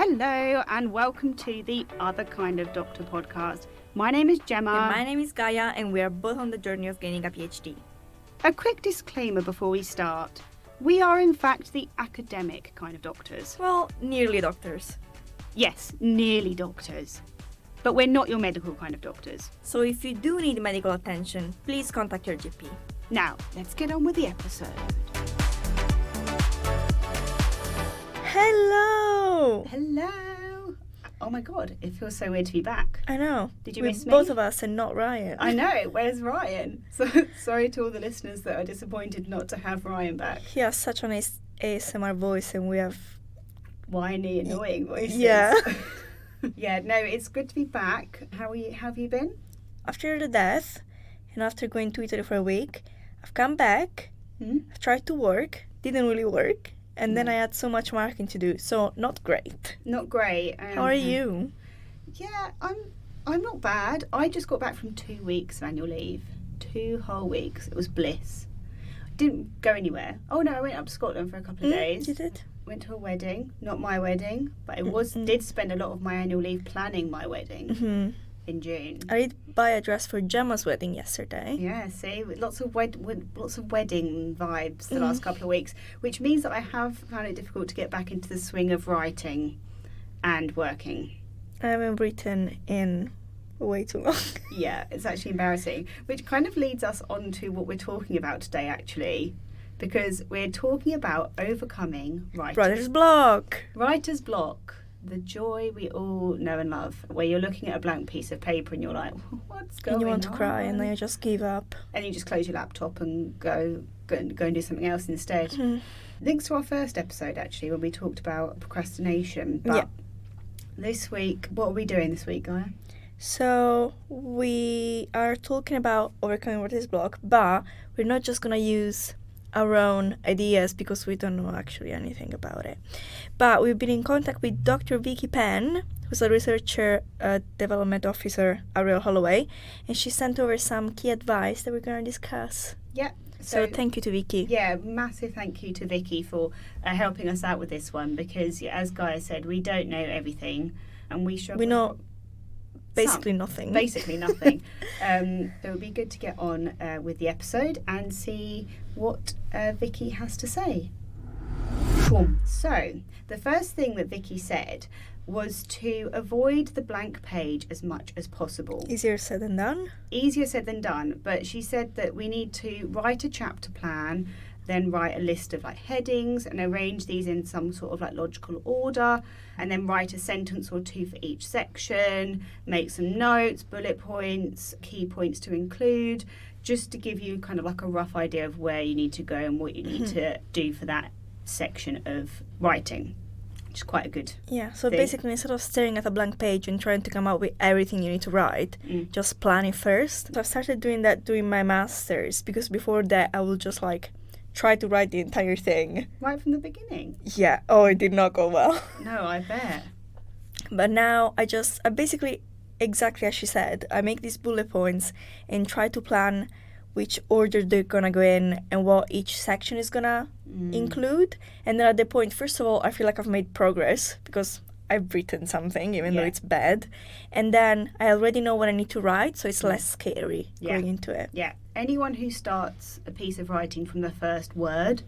Hello and welcome to the Other Kind of Doctor podcast. My name is Gemma. And my name is Gaia, and we are both on the journey of gaining a PhD. A quick disclaimer before we start. We are in fact the academic kind of doctors. Well, nearly doctors. Yes, nearly doctors. But we're not your medical kind of doctors. So if you do need medical attention, please contact your GP. Now, let's get on with the episode. Hello! Hello! Oh my god, it feels so weird to be back. I know. Did you With miss me? both of us and not Ryan. I know, where's Ryan? So sorry to all the listeners that are disappointed not to have Ryan back. He has such an ASMR voice and we have... Whiny, annoying voices. Yeah. Yeah, no, it's good to be back. How have you been? After the death, and after going to Italy for a week, I've come back, I've tried to work, didn't really work, and then I had so much marking to do, so not great. Not great. How are you? Yeah, I'm not bad. I just got back from 2 weeks of annual leave. 2 whole weeks. It was bliss. Didn't go anywhere. Oh no, I went up to Scotland for a couple of days. You did? Went to a wedding. Not my wedding, but I did spend a lot of my annual leave planning my wedding in June. I did buy a dress for Gemma's wedding yesterday. Yeah, see, lots of wedding vibes the last couple of weeks, which means that I have found it difficult to get back into the swing of writing and working. I haven't written in way too long. Yeah, it's actually embarrassing, which kind of leads us on to what we're talking about today, actually, because we're talking about overcoming Writer's block. Writer's block. The joy we all know and love, where you're looking at a blank piece of paper and you're like, what's going on? And you want to cry and then you just give up. And you just close your laptop and go and do something else instead. Links to our first episode, actually, when we talked about procrastination. But this week, what are we doing this week, Gaia? So we are talking about overcoming writer's block, but we're not just going to use our own ideas because we don't know actually anything about it. But we've been in contact with Dr. Vicky Penn, who's a researcher, development officer at Royal Holloway, and she sent over some key advice that we're going to discuss. Yeah. So thank you to Vicky. Yeah, massive thank you to Vicky for helping us out with this one, because as Gaia said, we don't know everything and we struggle. We know basically nothing. Basically nothing. So it would be good to get on with the episode and see what Vicky has to say. Cool. So the first thing that Vicky said was to avoid the blank page as much as possible. Easier said than done. Easier said than done, but she said that we need to write a chapter plan, then write a list of like headings and arrange these in some sort of like logical order, and then write a sentence or two for each section, make some notes, bullet points, key points to include, just to give you kind of like a rough idea of where you need to go and what you need to do for that section of writing, which is quite a good so thing. Basically, instead of staring at a blank page and trying to come up with everything you need to write, just plan it first. So I've started doing that during my master's, because before that I will just like try to write the entire thing right from the beginning. Yeah. Oh, it did not go well. No, I bet. But now I basically, exactly as she said, I make these bullet points and try to plan which order they're gonna go in and what each section is gonna include. And then at the point, first of all, I feel like I've made progress because I've written something, even though it's bad. And then I already know what I need to write, so it's less scary going into it. Yeah. Anyone who starts a piece of writing from the first word,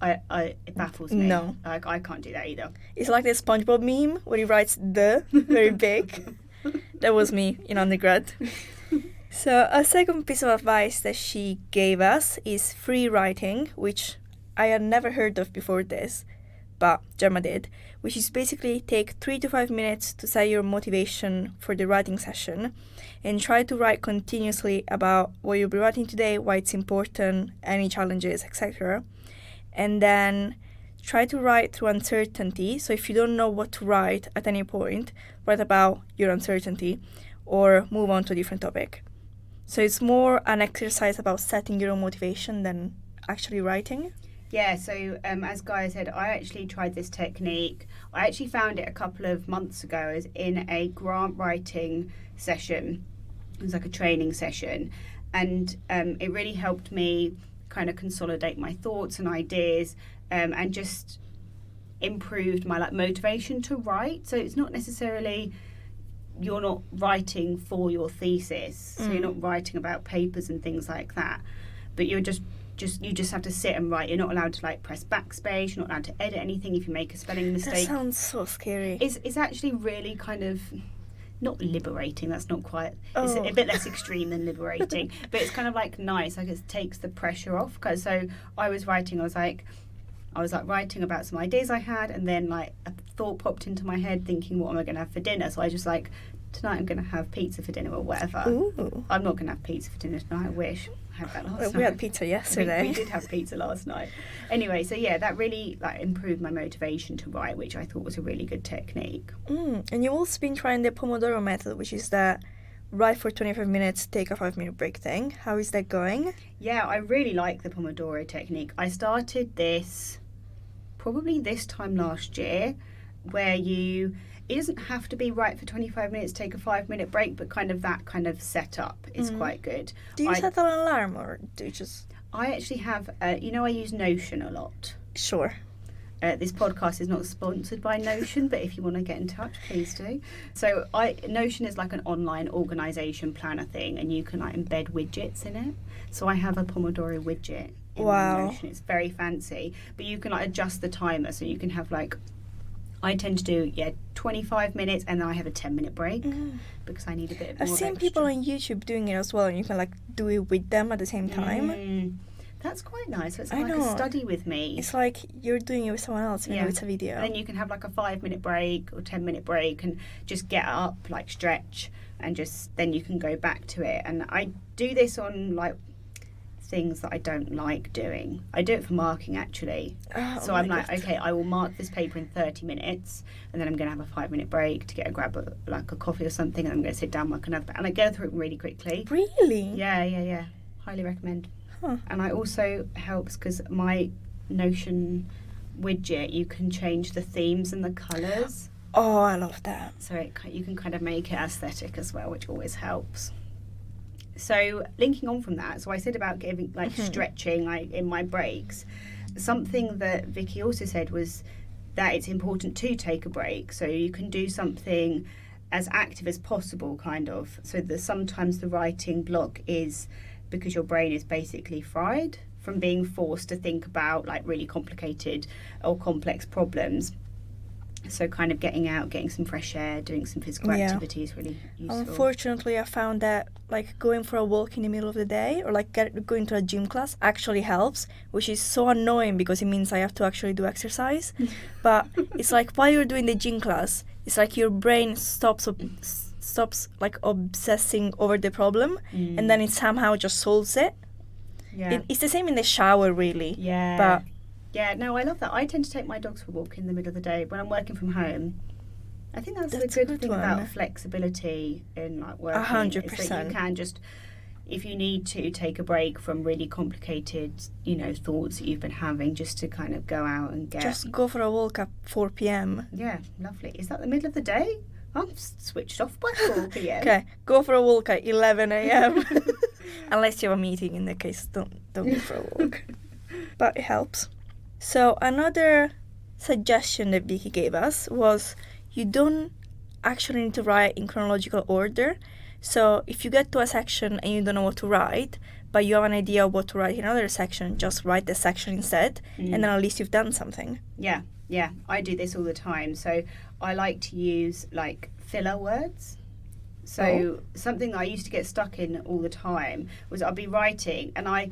it baffles me. No. I can't do that either. It's like the SpongeBob meme where he writes the very big. That was me in undergrad. So a second piece of advice that she gave us is free writing, which I had never heard of before this, but Gemma did, which is basically take 3 to 5 minutes to set your motivation for the writing session and try to write continuously about what you'll be writing today, why it's important, any challenges, etc. And then try to write through uncertainty. So if you don't know what to write at any point, write about your uncertainty or move on to a different topic. So it's more an exercise about setting your own motivation than actually writing. Yeah, so as Gaia said, I actually tried this technique. I actually found it a couple of months ago as in a grant writing session. It was like a training session. And it really helped me kind of consolidate my thoughts and ideas and just improved my like motivation to write. So it's not necessarily you're not writing for your thesis, so you're not writing about papers and things like that, but you're just you just have to sit and write. You're not allowed to like press backspace, you're not allowed to edit anything if you make a spelling mistake. That sounds so scary. It's actually really kind of not liberating, that's not quite, it's a bit less extreme than liberating, but it's kind of like nice, like it takes the pressure off. Because so I was writing, I was like writing about some ideas I had, and then like a thought popped into my head thinking, what am I going to have for dinner? So I just like, tonight I'm going to have pizza for dinner or whatever. Ooh. I'm not going to have pizza for dinner tonight, I wish. I had that last night. We had pizza yesterday. We did have pizza last night. Anyway, so yeah, that really like improved my motivation to write, which I thought was a really good technique. And you've also been trying the pomodoro method, which is the write for 25 minutes, take a 5-minute break thing. How is that going? Yeah, I really like the pomodoro technique. I started this probably this time last year, where it doesn't have to be write for 25 minutes, take a 5-minute break, but kind of that kind of setup is quite good. Do you set an alarm, or do you just... I actually have, I use Notion a lot. Sure. This podcast is not sponsored by Notion, but if you want to get in touch, please do. So Notion is like an online organisation planner thing, and you can like embed widgets in it. So I have a Pomodoro widget in my Notion. It's very fancy, but you can like adjust the timer, so you can have like, I tend to do 25 minutes, and then I have a 10-minute break because I need a bit of more. I've seen people on YouTube doing it as well, and you can like do it with them at the same time. That's quite nice. So it's like a study with me. It's like you're doing it with someone else, even though it's a video. And then you can have like a 5-minute break or 10-minute break and just get up, like stretch, and just then you can go back to it. And I do this on like things that I don't like doing. I do it for marking actually. So I'm like, okay, I will mark this paper in 30 minutes, and then I'm going to have a 5-minute break to grab a coffee or something, and I'm going to sit down, mark another, and I go through it really quickly. Really? Yeah. Highly recommend. And I also helps because my Notion widget, you can change the themes and the colours. Oh, I love that. So you can kind of make it aesthetic as well, which always helps. So linking on from that, so I said about giving like stretching like in my breaks. Something that Vicky also said was that it's important to take a break. So you can do something as active as possible, kind of. So that sometimes the writing block is because your brain is basically fried from being forced to think about like really complicated or complex problems. So kind of getting out, getting some fresh air, doing some physical activity is really useful. Unfortunately, I found that like going for a walk in the middle of the day or like going to a gym class actually helps, which is so annoying because it means I have to actually do exercise. But it's like while you're doing the gym class, it's like your brain stops like obsessing over the problem, and then it somehow just solves it. It's the same in the shower, really. But no, I love that. I tend to take my dogs for a walk in the middle of the day when I'm working from home. I think that's the good thing about flexibility in like working. 100%. Is that you can just, if you need to, take a break from really complicated, thoughts that you've been having, just to kind of go out and just go for a walk at 4 p.m. Yeah, lovely. Is that the middle of the day? I'm switched off by 4 p.m. Okay, go for a walk at 11 a.m. Unless you have a meeting, in that case, don't go for a walk. But it helps. So another suggestion that Vicky gave us was you don't actually need to write in chronological order. So if you get to a section and you don't know what to write, but you have an idea of what to write in another section, just write the section instead, and then at least you've done something. Yeah, I do this all the time. So I like to use like filler words. So something that I used to get stuck in all the time was I'd be writing and I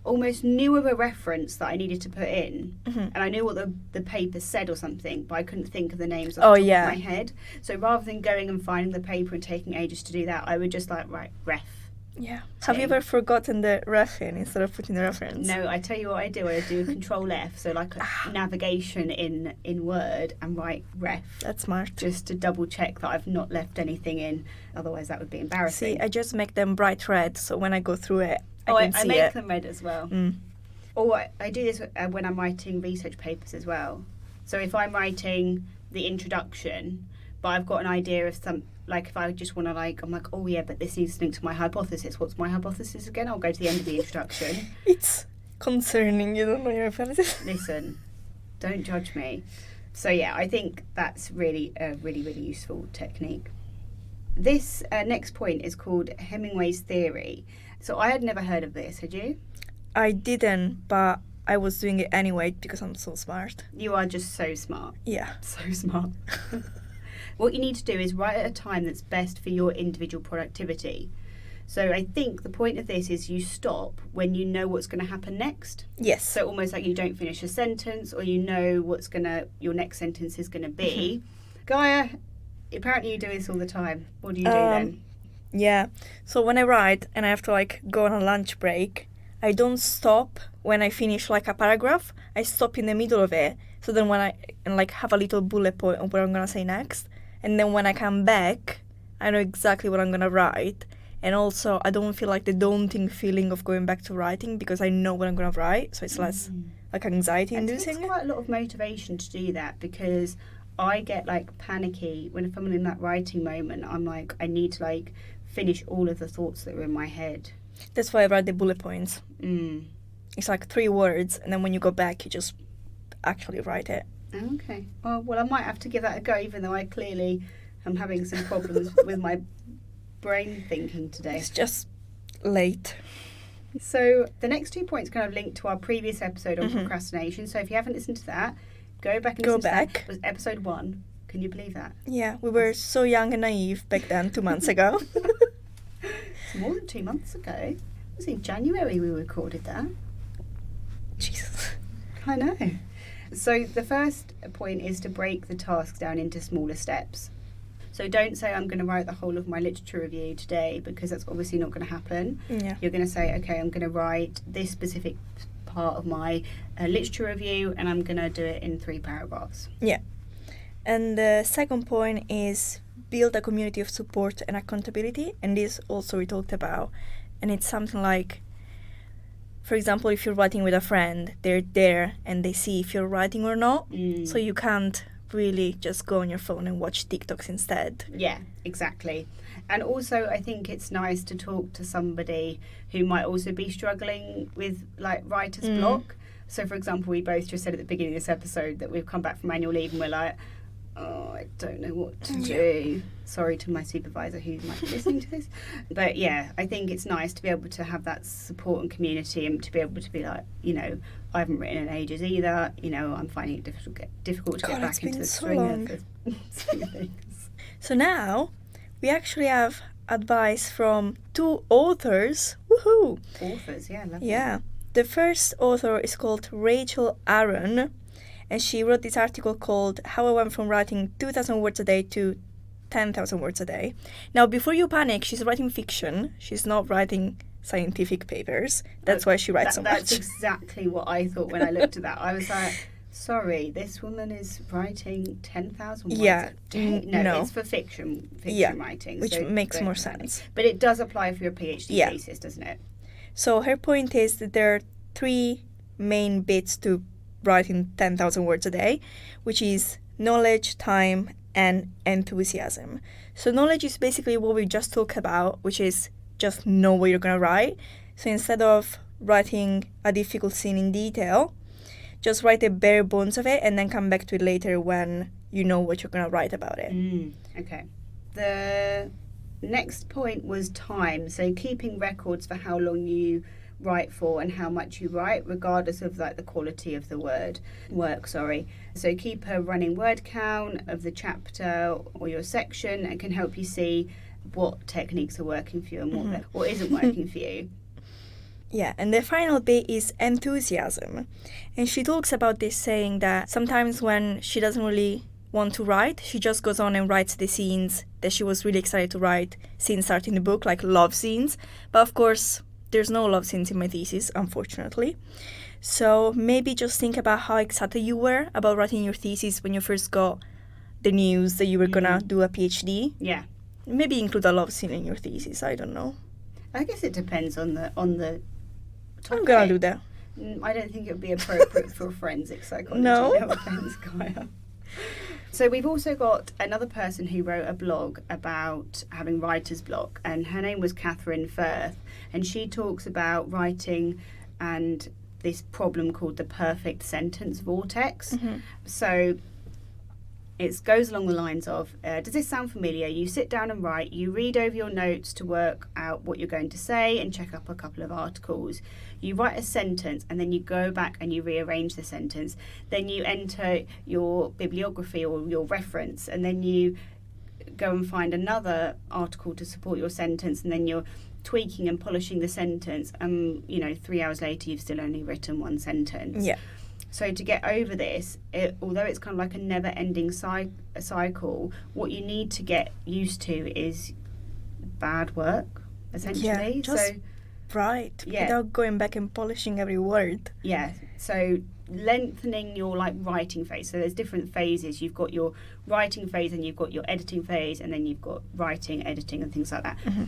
almost knew of a reference that I needed to put in, and I knew what the paper said or something, but I couldn't think of the names off the top of my head. So rather than going and finding the paper and taking ages to do that, I would just like write ref. Yeah. Have you ever forgotten the ref in instead of putting the reference? No, I tell you what I do. I do Control F, so like a navigation in Word, and write ref. That's smart. Just to double check that I've not left anything in. Otherwise, that would be embarrassing. See, I just make them bright red, so when I go through it, I make them red as well. Or I do this when I'm writing research papers as well. So if I'm writing the introduction, but I've got an idea of some. Like if I just want to I'm like, oh yeah, but this needs to link to my hypothesis. What's my hypothesis again? I'll go to the end of the introduction. It's concerning, you don't know your hypothesis. Listen, Don't judge me. So yeah, I think that's really a really useful technique. This next point is called Hemingway's theory. So I had never heard of this. Had you? I didn't, but I was doing it anyway because I'm so smart. You are just so smart. Yeah. So smart. What you need to do is write at a time that's best for your individual productivity. So I think the point of this is you stop when you know what's going to happen next. Yes. So almost like you don't finish a sentence, or you know your next sentence is going to be. Gaia, apparently you do this all the time. What do you do then? Yeah. So when I write and I have to like go on a lunch break, I don't stop when I finish like a paragraph. I stop in the middle of it. So then when I have a little bullet point of what I'm gonna say next, and then when I come back, I know exactly what I'm gonna write. And also, I don't feel like the daunting feeling of going back to writing because I know what I'm gonna write. So it's less like anxiety-inducing. It takes quite a lot of motivation to do that, because I get like panicky when I'm in that writing moment. I'm like, I need to like finish all of the thoughts that are in my head. That's why I write the bullet points. It's like 3 words, and then when you go back, you just actually write it. Okay. Oh, well, I might have to give that a go, even though I clearly am having some problems with my brain thinking today. It's just late. So the next 2 points kind of link to our previous episode on procrastination. So if you haven't listened to that, go back and listen to that. It was episode 1. Can you believe that? Yeah, we were so young and naive back then, 2 months ago. It's more than 2 months ago. It was in January we recorded that. Jesus. I know. So the first point is to break the task down into smaller steps. So don't say I'm going to write the whole of my literature review today, because that's obviously not going to happen. Yeah. You're going to say, okay, I'm going to write this specific part of my literature review, and I'm going to do it in 3 paragraphs. Yeah. And the second point is build a community of support and accountability. And this also we talked about. And it's something like, for example, if you're writing with a friend, they're there and they see if you're writing or not. So you can't really just go on your phone and watch TikToks instead. Yeah, exactly. And also I think it's nice to talk to somebody who might also be struggling with like writer's block. So for example, we both just said at the beginning of this episode that we've come back from annual leave and we're like, oh, I don't know what to do. Sorry to my supervisor who might be listening to this. But yeah, I think it's nice to be able to have that support and community, and to be able to be like, you know, I haven't written in ages either. You know, I'm finding it difficult to get back into the swing of things. So now we actually have advice from 2 authors. Woohoo! Authors, yeah, lovely. Yeah. The first author is called Rachel Aaron, and she wrote this article called How I Went from Writing 2,000 Words a Day to 10,000 Words a Day. Now, before you panic, she's writing fiction. She's not writing scientific papers. That's why she writes so much. That's exactly what I thought when I looked at that. I was like, sorry, this woman is writing 10,000 words a day? No, it's for fiction writing. Which makes more sense. But it does apply for your PhD thesis, doesn't it? So her point is that there are 3 main bits to writing 10,000 words a day, which is knowledge, time, and enthusiasm. So knowledge is basically what we just talked about, which is just know what you're going to write. So instead of writing a difficult scene in detail, just write the bare bones of it and then come back to it later when you know what you're going to write about it. Okay. The next point was time. So keeping records for how long you write for and how much you write, regardless of like the quality of the work. So keep a running word count of the chapter or your section. It can help you see what techniques are working for you and what isn't working for you. Yeah, and the final bit is enthusiasm. And she talks about this, saying that sometimes when she doesn't really want to write, she just goes on and writes the scenes that she was really excited to write since starting the book, like love scenes. But of course, there's no love scenes in my thesis, unfortunately. So maybe just think about how excited you were about writing your thesis when you first got the news that you were gonna do a PhD. Yeah. Maybe include a love scene in your thesis, I don't know. I guess it depends on the topic. I'm gonna do that. I don't think it would be appropriate for forensic psychology. No offense, Gaia. So we've also got another person who wrote a blog about having writer's block, and her name was Catherine Firth, and she talks about writing and this problem called the perfect sentence vortex. Mm-hmm. So it goes along the lines of, does this sound familiar? You sit down and write, you read over your notes to work out what you're going to say and check up a couple of articles. You write a sentence and then you go back and you rearrange the sentence. Then you enter your bibliography or your reference, and then you go and find another article to support your sentence, and then you're tweaking and polishing the sentence, and 3 hours later you've still only written one sentence. Yeah. So to get over this, although it's kind of like a never-ending cycle, what you need to get used to is bad work, essentially. Right. Without going back and polishing every word. Yeah. So lengthening your writing phase. So there's different phases. You've got your writing phase, and you've got your editing phase, and then you've got writing, editing, and things like that. Mm-hmm.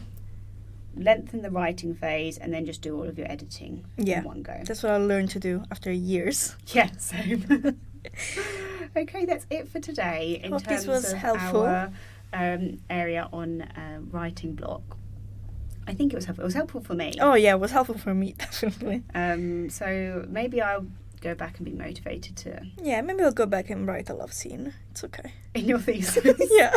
Lengthen the writing phase and then just do all of your editing in one go. That's what I learned to do after years. Yeah, same. Okay, that's it for today in Hope terms this was of helpful. our area on writing block. I think it was helpful. It was helpful for me. Oh yeah, it was helpful for me, definitely. So maybe I'll go back and be motivated to... Yeah, maybe I'll go back and write a love scene. It's okay. In your thesis. Yeah.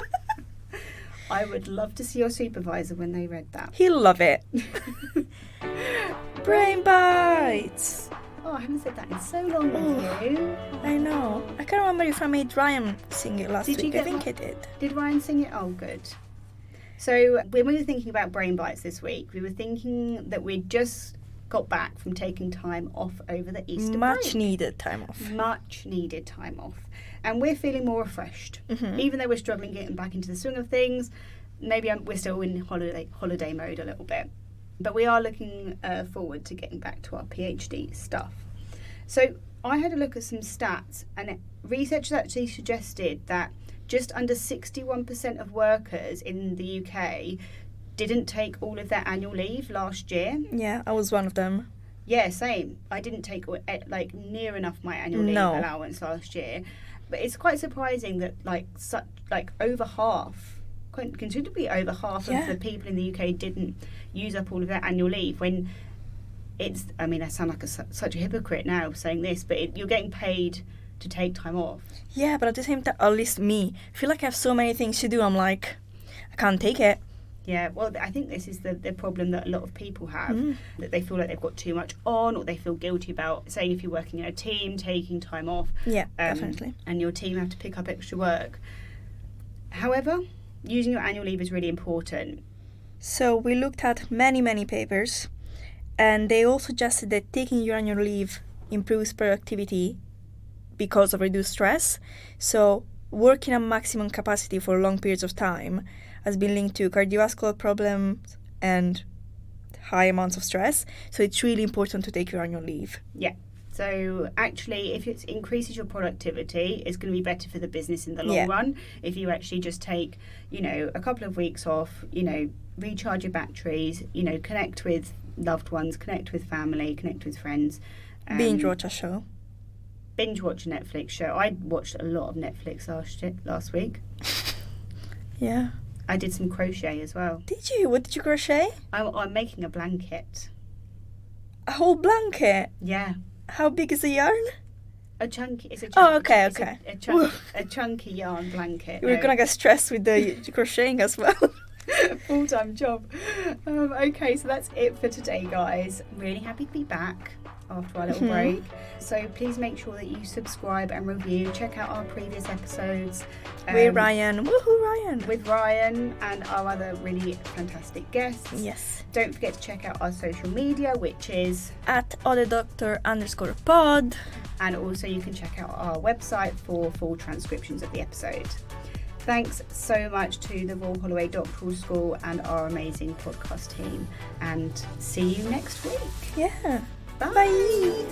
I would love to see your supervisor when they read that. He'll love it. Brain bites! Oh, I haven't said that in so long with you. I know. I can't remember if I made Ryan sing it last week. I think I did. Did Ryan sing it? Oh, good. So when we were thinking about brain bites this week, we were thinking that we'd just got back from taking time off over the Easter break. Much needed time off. Much needed time off. And we're feeling more refreshed. Mm-hmm. Even though we're struggling getting back into the swing of things, maybe we're still in holiday mode a little bit. But we are looking forward to getting back to our PhD stuff. So I had a look at some stats, and research actually suggested that just under 61% of workers in the UK didn't take all of their annual leave last year. Yeah, I was one of them. Yeah, same. I didn't take near enough my annual leave allowance last year. But it's quite surprising that over half, considerably over half of the people in the UK didn't use up all of their annual leave, when it's, I mean, I sound like such a hypocrite now saying this, but you're getting paid to take time off. Yeah, but at the same time, at least me, I feel like I have so many things to do. I'm like, I can't take it. Yeah, well, I think this is the problem that a lot of people have, that they feel like they've got too much on, or they feel guilty about, say, if you're working in a team, taking time off. Yeah, definitely. And your team have to pick up extra work. However, using your annual leave is really important. So we looked at many papers, and they all suggested that taking your annual leave improves productivity because of reduced stress. So working at maximum capacity for long periods of time has been linked to cardiovascular problems and high amounts of stress. So it's really important to take your annual leave. Yeah. So actually, if it increases your productivity, it's going to be better for the business in the long run. If you actually just take, a couple of weeks off, recharge your batteries, connect with loved ones, connect with family, connect with friends. Binge watch a show. Binge watch a Netflix show. I watched a lot of Netflix last week. Yeah. I did some crochet as well. Did you? What did you crochet? I'm making a blanket. A whole blanket? Yeah. How big is the yarn? It's a chunky. Oh, okay. A chunky yarn blanket. We're gonna get stressed with the crocheting as well. Full-time job. Okay, so that's it for today, guys. I'm really happy to be back after our little break. So please make sure that you subscribe and review. Check out our previous episodes. With Ryan. Woohoo, Ryan. With Ryan and our other really fantastic guests. Yes. Don't forget to check out our social media, which is at otherdoctor_pod. And also you can check out our website for full transcriptions of the episode. Thanks so much to the Royal Holloway Doctoral School and our amazing podcast team. And see you next week. Yeah. Bye. Bye.